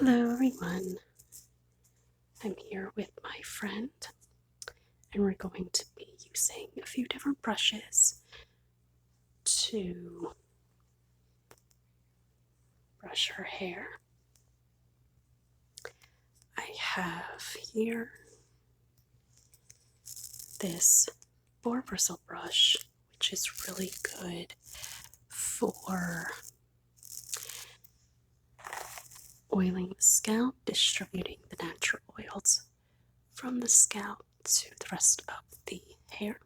Hello everyone, I'm here with my friend and we're going to be using a few different brushes to brush her hair. I have here this Boar bristle brush, which is really good for oiling the scalp, distributing the natural oils from the scalp to the rest of the hair.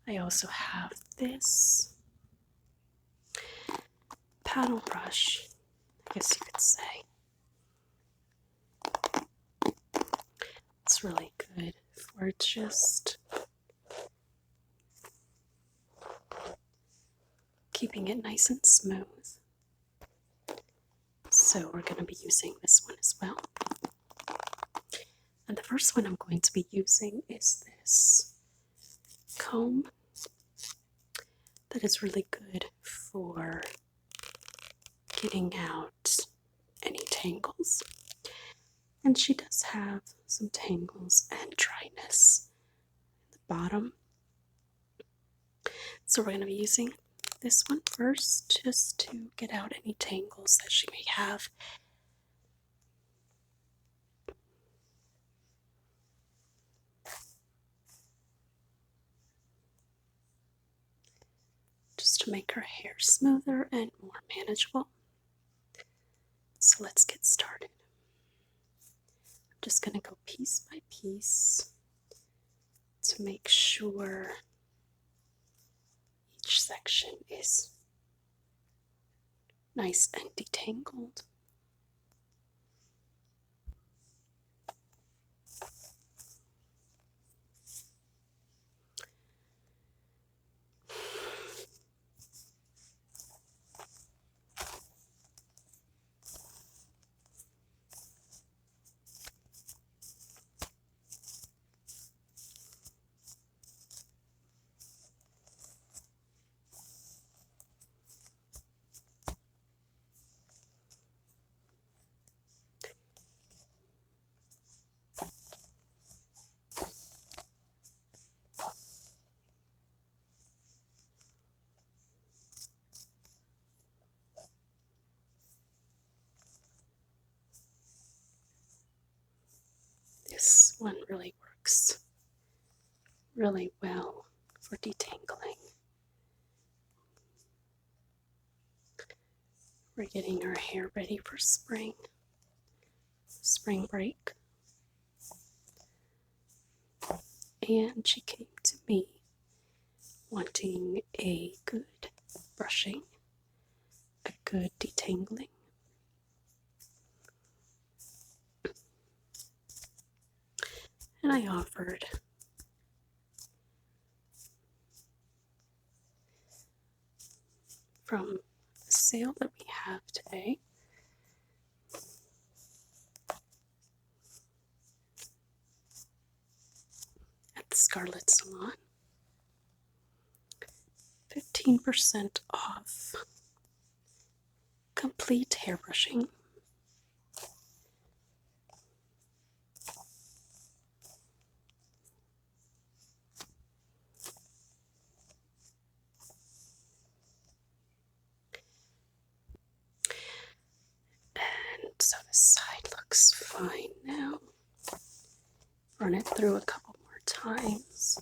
I also have this paddle brush, I guess you could say. It's really good for just keeping it nice and smooth. So we're going to be using this one as well. And the first one I'm going to be using is this comb that is really good for getting out any tangles. And she does have some tangles and dryness at the bottom. So we're going to be using this one first just to get out any tangles that she may have. Just to make her hair smoother and more manageable. So let's get started. I'm just going to go piece by piece to make sure each section is nice and detangled. This one really works really well for detangling. We're getting our hair ready for spring break. And she came to me wanting a good brushing, a good detangling. And I offered from the sale that we have today at the Scarlett salon, 15% off complete hair brushing. And so the side looks fine now. Run it through a couple more times.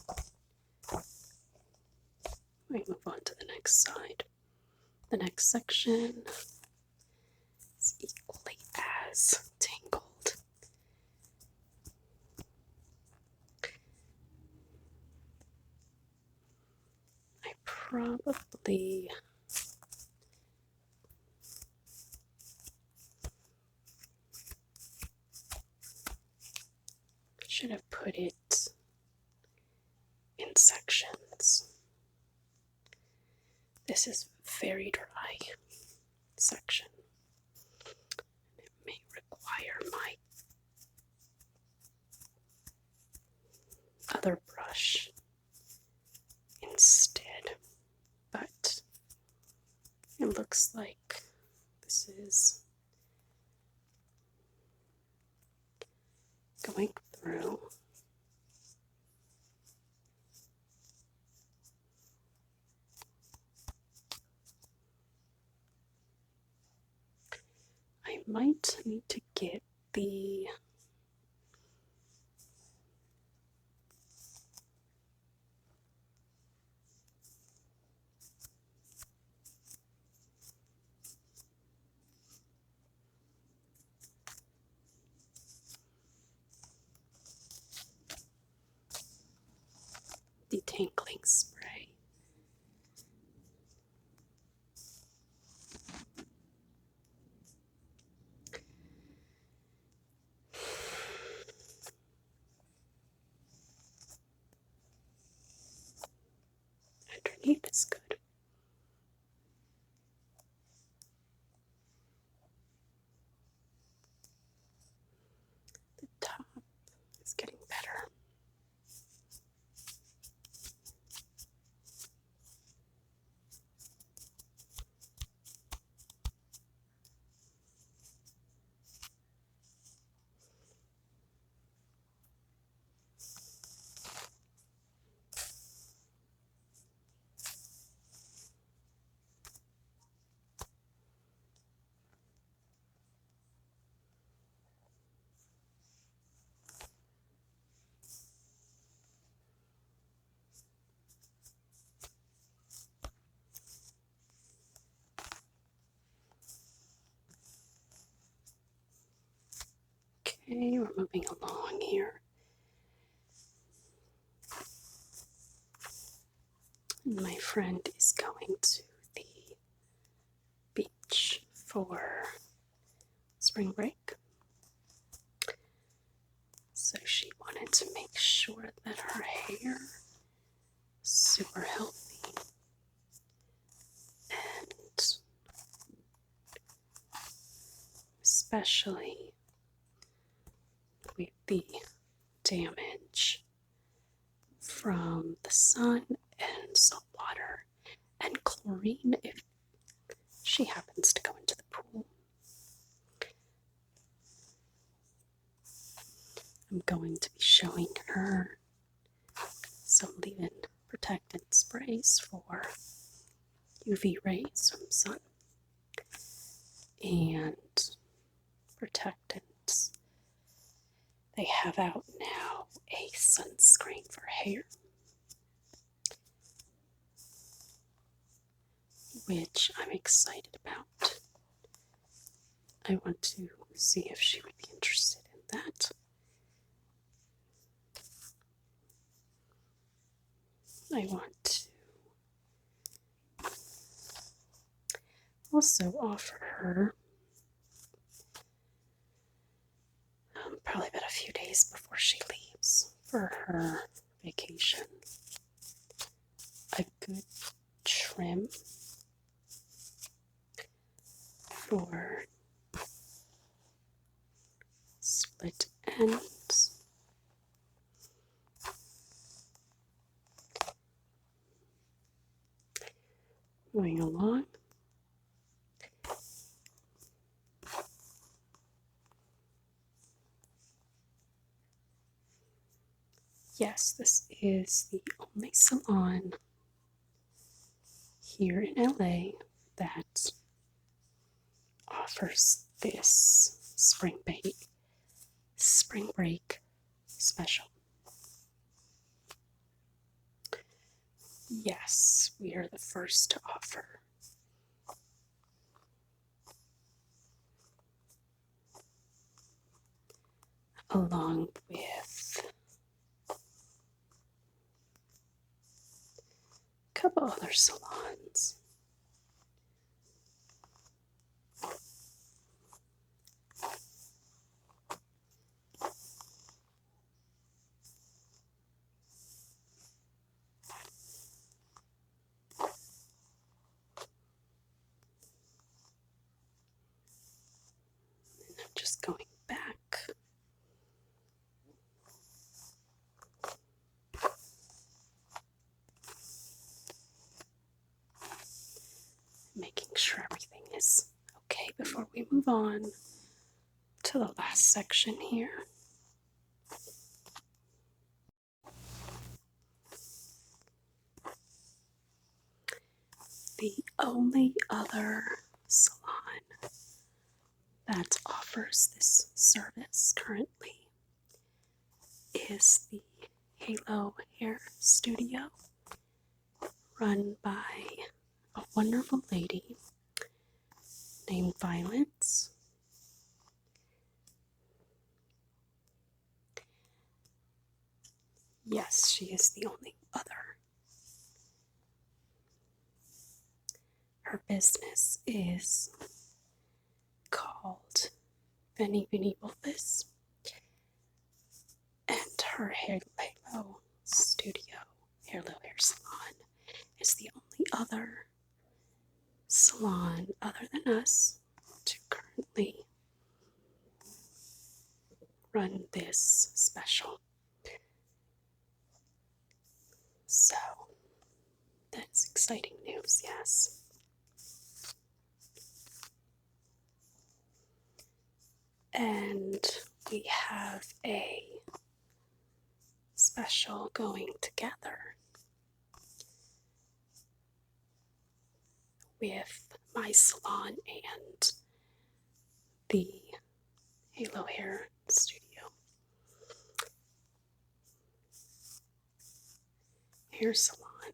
We move on to the next side. The next section is equally as tangled. I probably should have put it in sections. This is very dry section. It may require my other brush instead, but looks like this is going through. I might need to get the detangling spray. Underneath is good. The top is getting better. Okay, we're moving along here. My friend is going to the beach for spring break. So she wanted to make sure that her hair is super healthy and especially with the damage from the sun and salt water and chlorine if she happens to go into the pool. I'm going to be showing her some leave-in protectant sprays for UV rays from sun and protectants. They have out now a sunscreen for hair, which I'm excited about. I want to see if she would be interested in that. I want to also offer her, probably about a few days before she leaves for her vacation, a good trim for split ends. Moving along. Yes, this is the only salon here in LA that offers this spring break special. Yes, we are the first to offer. Along with a couple other salons. And I'm just going back. Making make sure everything is okay before we move on to the last section here. The only other salon that offers this service currently is the Halo Hair Studio, run by a wonderful lady named Violet. Yes, she is the only other. Her business is called VeniVidiVulpes, and her Halo Studio, Halo Hair Salon, is the only other salon other than us to currently run this special. So, that's exciting news, yes. And we have a special going together with my salon and the Halo Hair Studio. Hair salon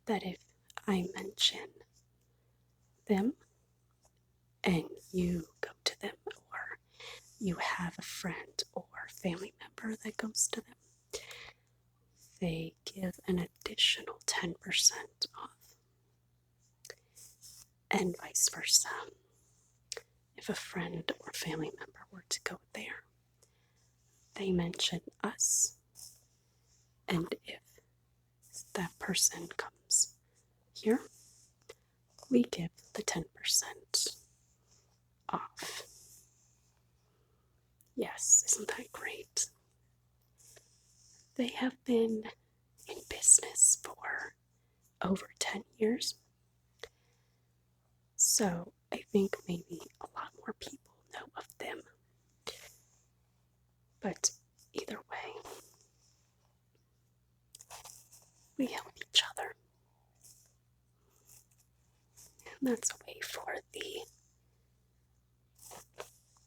that if I mention them and you go to them, or you have a friend or family member that goes to them, they give an additional 10% off, and vice versa. If a friend or family member were to go there, they mention us, and if that person comes here, we give the 10% off. Yes, isn't that great? They have been in business for over 10 years, so I think maybe a lot more people know of them. But either way, we help each other. And that's a way for the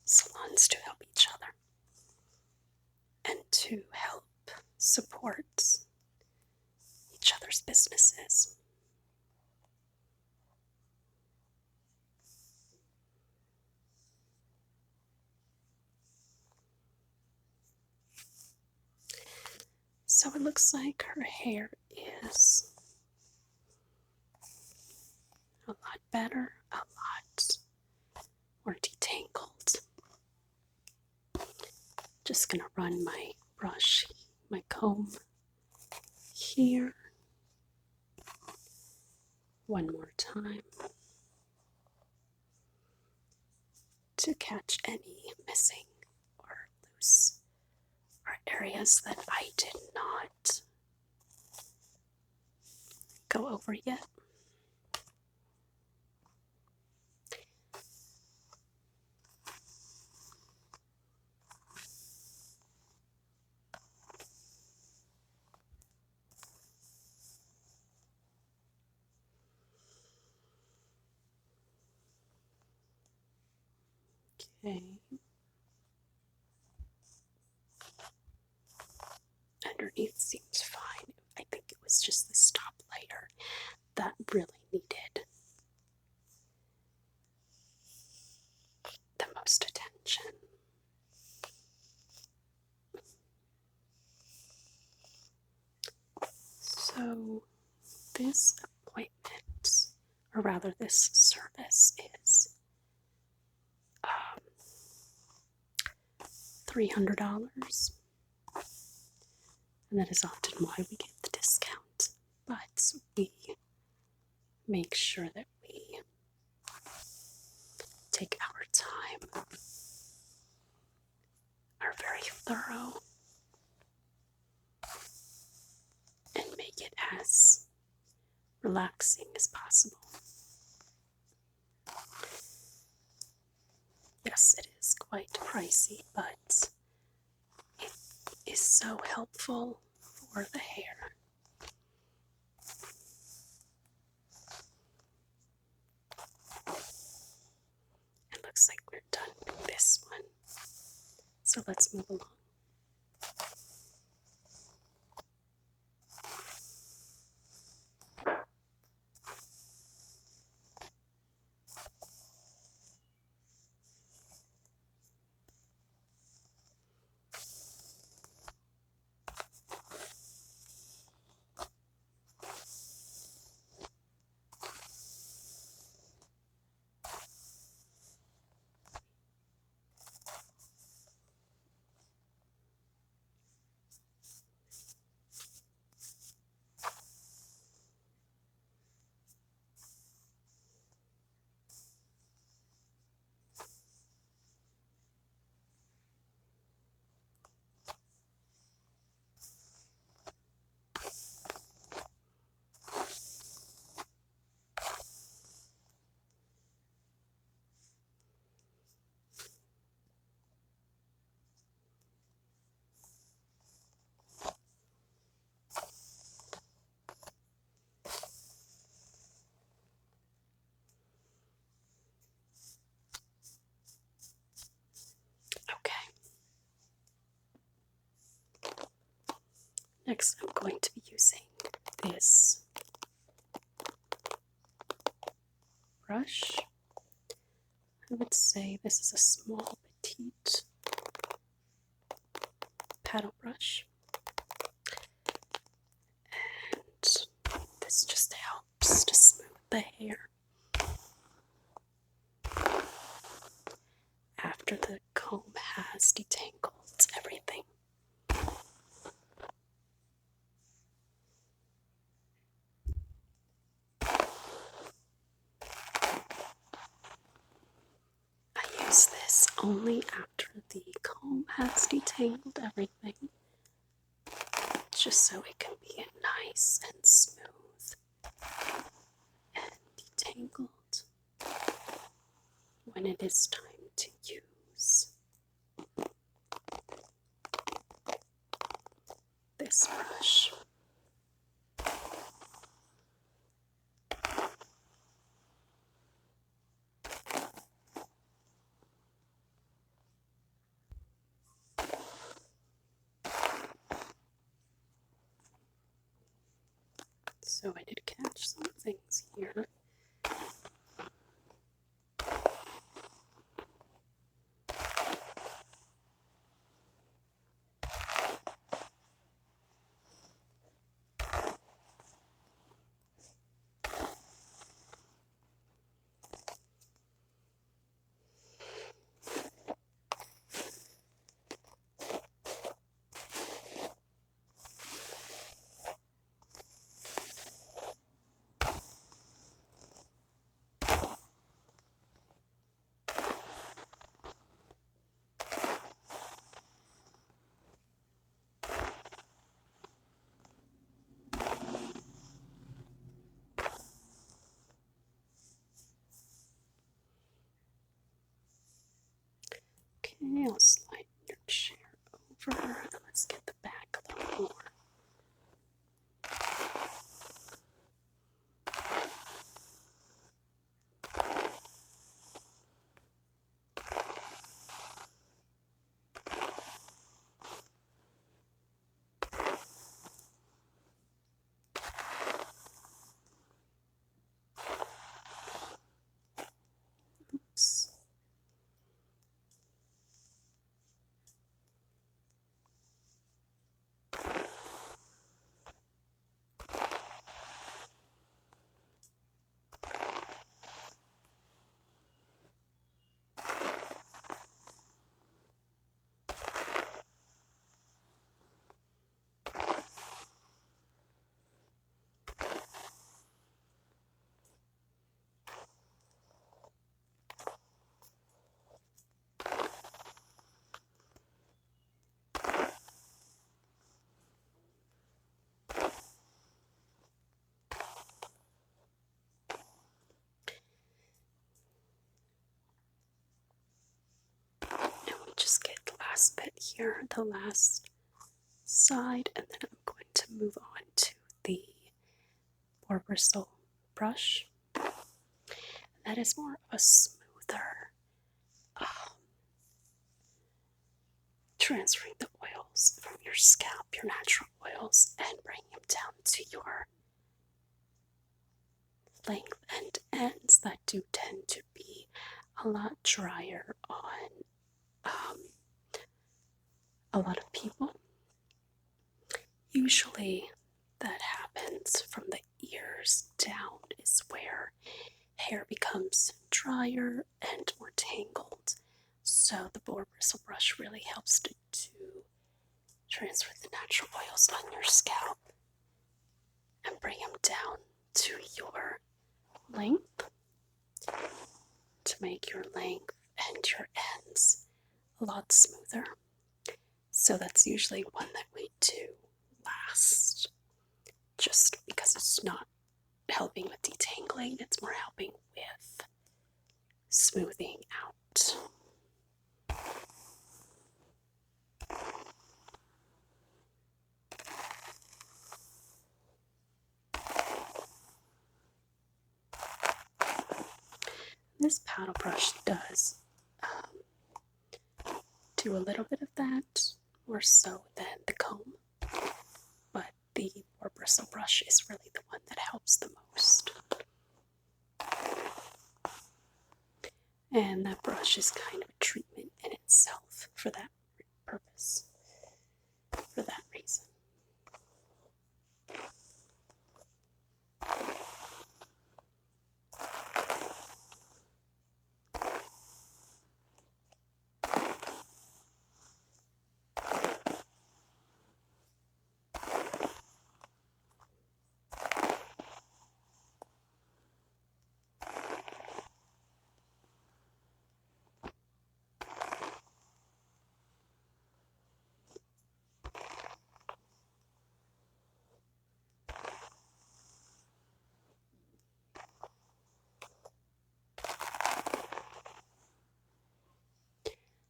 salons to help each other and to help support each other's businesses. So it looks like her hair is a lot better, a lot more detangled. Just gonna run my brush, my comb here one more time to catch any missing or loose or areas that I did not go over yet. Okay. Underneath seems fine. I think it was just the stop lighter that really needed the most attention. So this appointment, or rather this service, is $300, and that is often why we get the discount. But we make sure that we take our time, are very thorough, and make it as relaxing as possible. Yes, it is quite pricey, but it is so helpful for the hair. It looks like we're done with this one. So let's move along. Okay. Next, I'm going to be using this brush. I would say this is a small, petite paddle brush. And this just helps to smooth the hair after the comb has detangled everything. I use this only after the comb has detangled everything, just so it can be nice and smooth and detangled when it is time to use this brush. So I did catch some things here. Okay, I'll slide your chair over. Let's get the back a little more. Oops. here, the last side, and then I'm going to move on to the Boar bristle brush. That is more of a smoother, transferring the oils from your scalp, your natural oils, and bringing them down to your length and ends that do tend to be a lot drier on a lot of people. Usually that happens from the ears down is where hair becomes drier and more tangled. So the Boar bristle brush really helps to transfer the natural oils on your scalp and bring them down to your length to make your length and your ends a lot smoother. So that's usually one that we do last, just because it's not helping with detangling, it's more helping with smoothing out. This paddle brush does do a little bit of that, more so than the comb, but the Boar bristle brush is really the one that helps the most. And that brush is kind of a treatment in itself for that purpose, for that reason.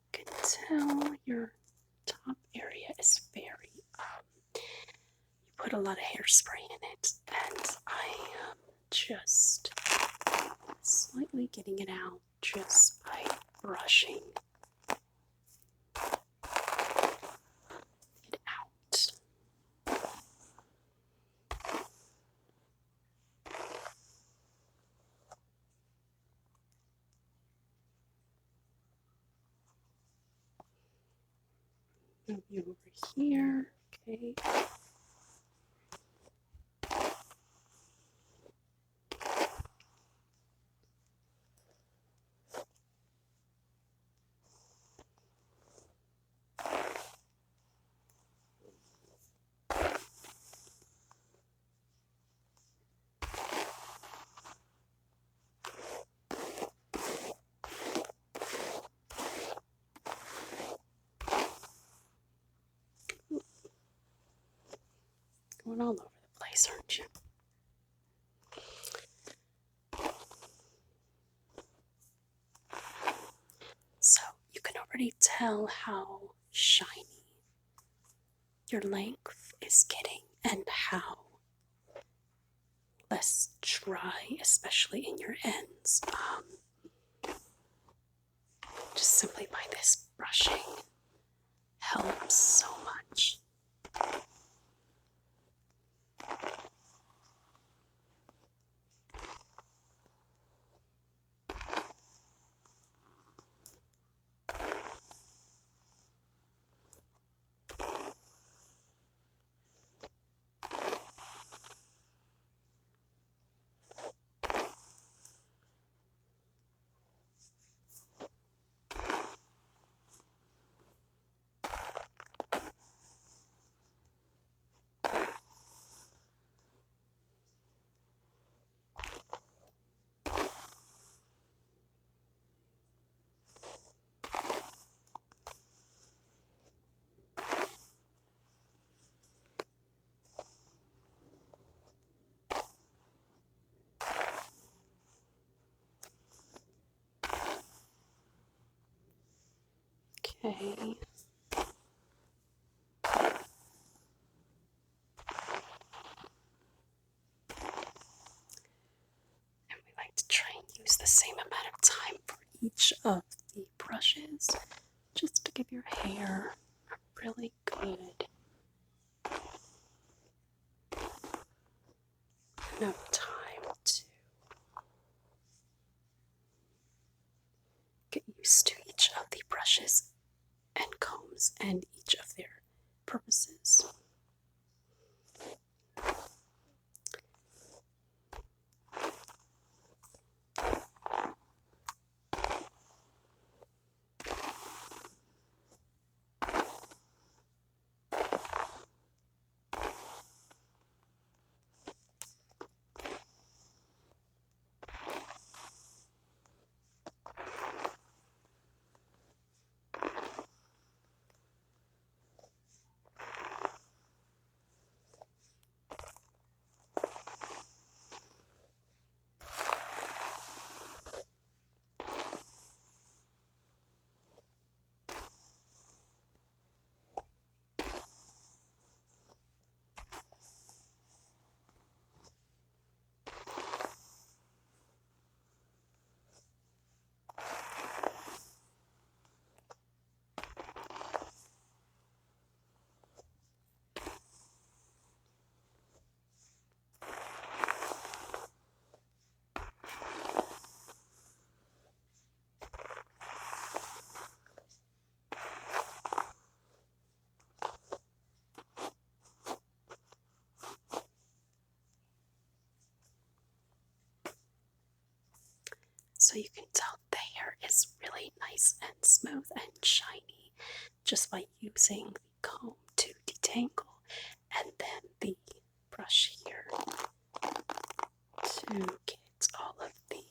You can tell your top area is very, you put a lot of hairspray in it, and I am just slightly getting it out just by brushing it out. Move you over here, okay. Going all over the place, aren't you? So you can already tell how shiny your length is getting and how less dry, especially in your ends. Just simply by this brushing helps so much. Okay. use the same amount of time for each of the brushes, just to give your hair a really good enough time to get used to each of the brushes and combs and each of their purposes. So you can tell the hair is really nice and smooth and shiny just by using the comb to detangle, and then the brush here to get all of the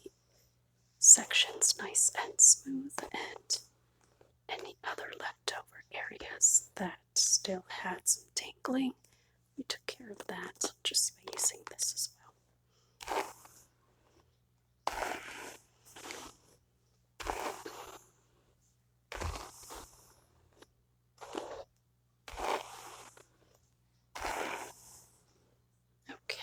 sections nice and smooth, and any other leftover areas that still had some tangling, we took care of that just by using this as well. Okay.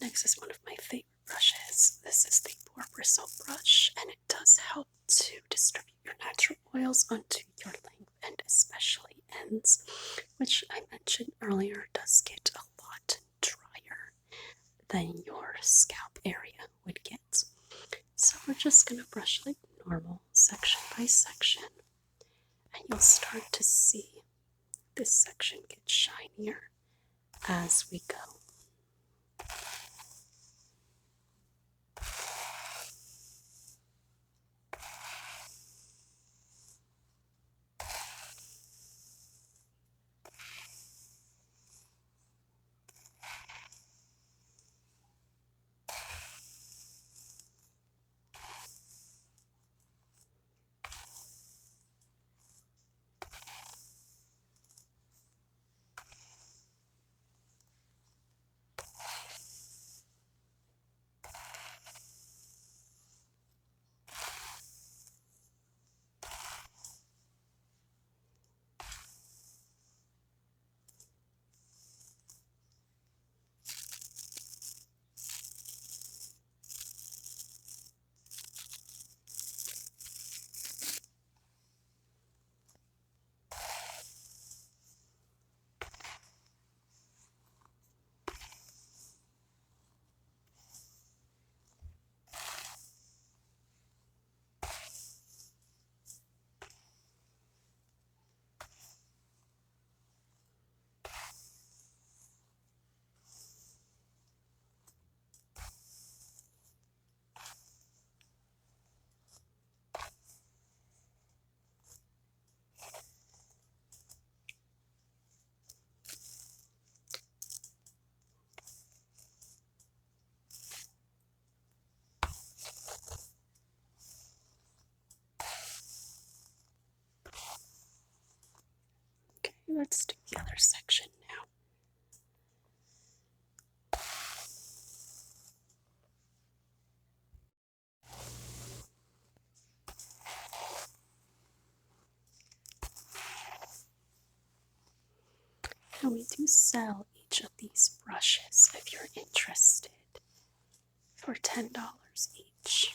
Next is one of my favorite brushes. This is the Boar bristle brush, and it does help to distribute your natural oils onto your length and especially ends, which I mentioned earlier does get a lot drier than your scalp area would get. So we're just going to brush like normal, section by section, and you'll start to see this section get shinier as we go. And we do sell each of these brushes if you're interested for $10 each.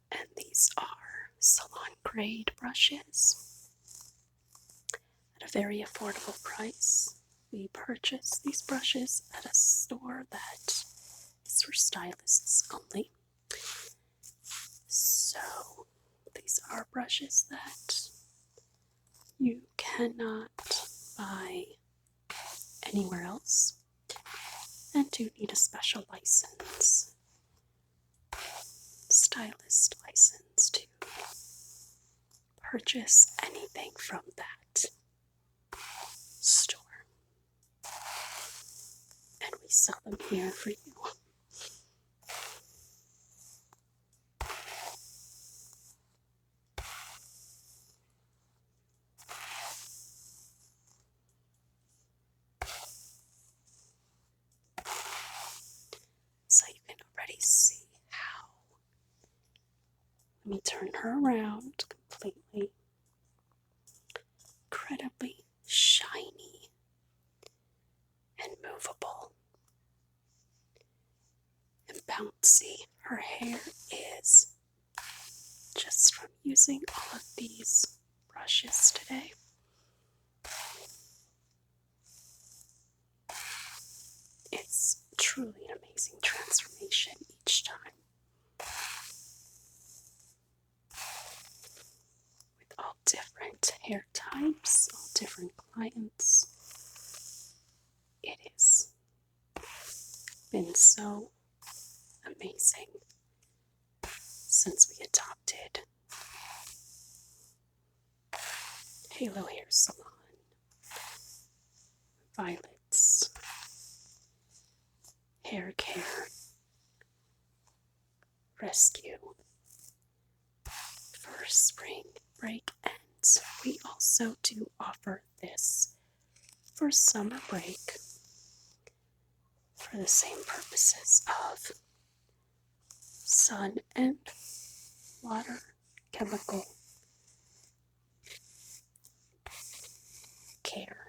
And these are salon grade brushes at a very affordable price. We purchased these brushes at a store that is for stylists only. So these are brushes that you cannot buy anywhere else and do need a special license, stylist license, to purchase anything from that store. And we sell them here for you. So you can already see how. Let me turn her around completely. Incredibly shiny and movable and bouncy. Her hair is, just from using all of these brushes today. It's truly an amazing transformation each time. With all different hair types, all different clients. It has been so amazing since we adopted Halo Hair Salon, Violet's Hair Care Rescue for spring break, and we also do offer this for summer break for the same purposes of sun and water chemical care.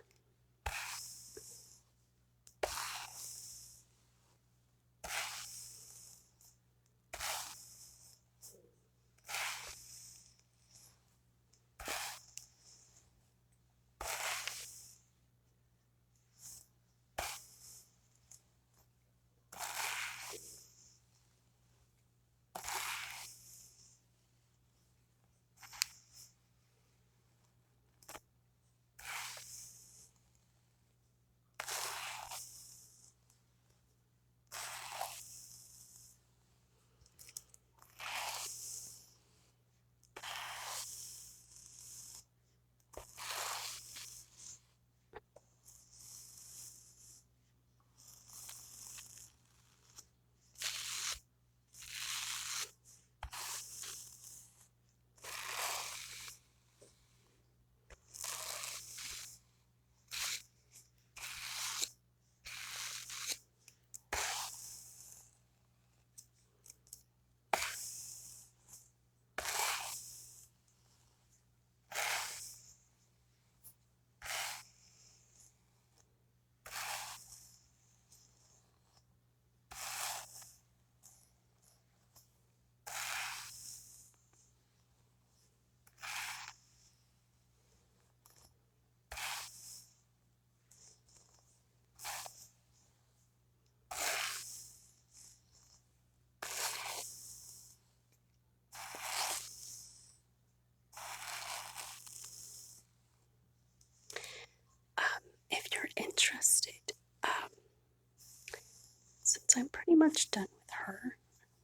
much done with her.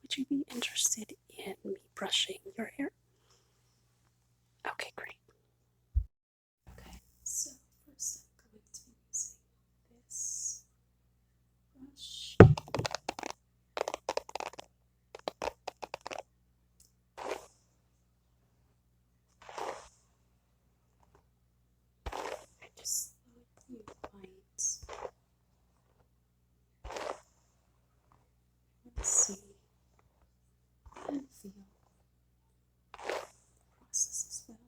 Would you be interested in me brushing your hair? Okay, great. Okay, so first I'm going to be using this brush. I just thought you might want to see and feel the process as well.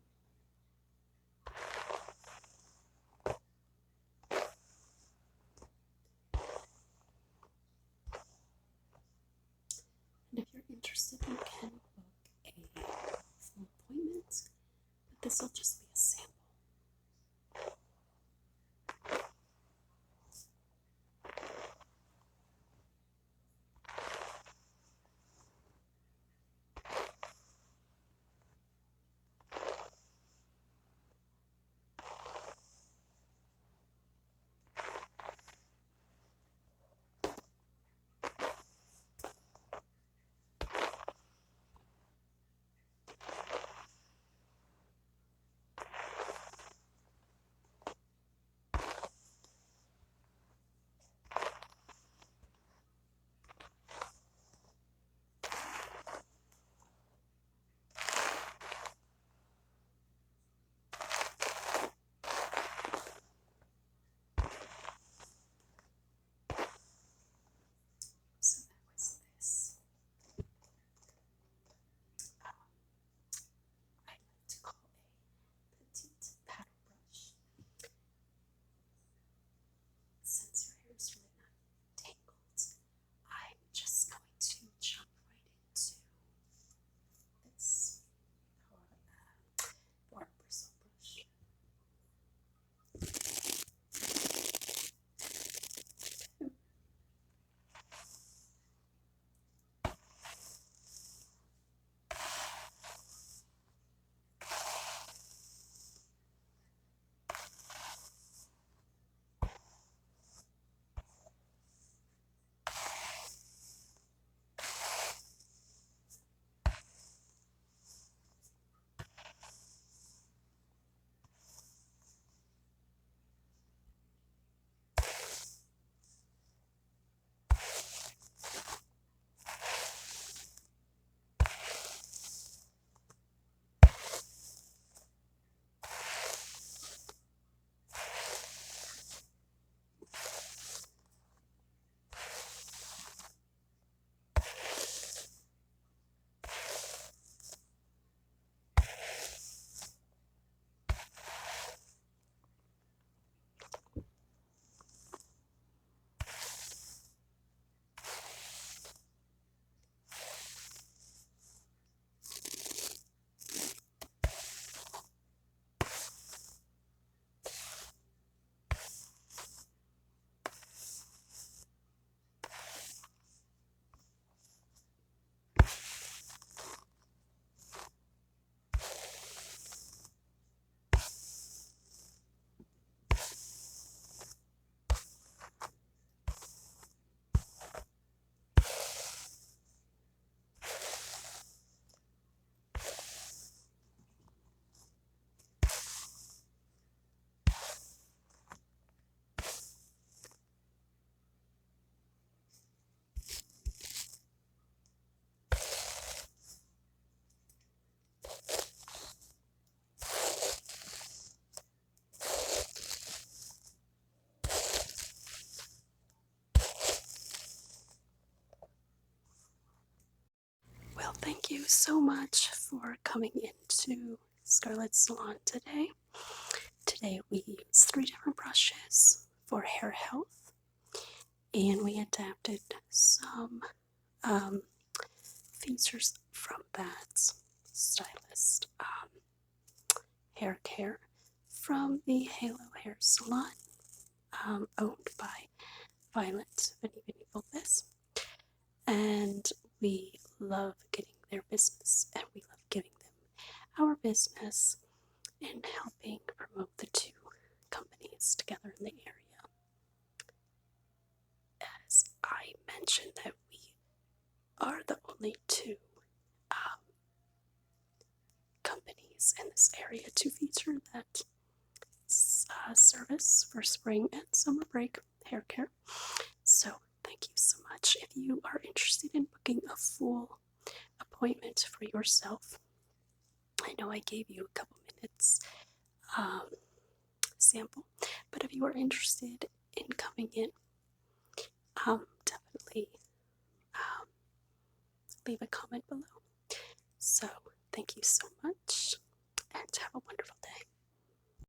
And if you're interested, you can book a full appointment, but this will just be a sample. So that was this. I like to call a petite paddle brush. Since your hair is really not tangled, I'm just going to jump right into this Boar bristle brush. Well, thank you so much for coming into Scarlett's salon today. Today we used 3 different brushes for hair health, and we adapted some features from that stylist hair care from the Halo Hair Salon, owned by VeniVidiVulpes. And we love getting their business, and we love giving them our business and helping promote the 2 companies together in the area. As I mentioned that we are the only two companies in this area to feature that service for spring and summer break hair care. So thank you so much. If you are interested in booking a full appointment for yourself, I know I gave you a couple minutes sample, but if you are interested in coming in, definitely leave a comment below. So thank you so much.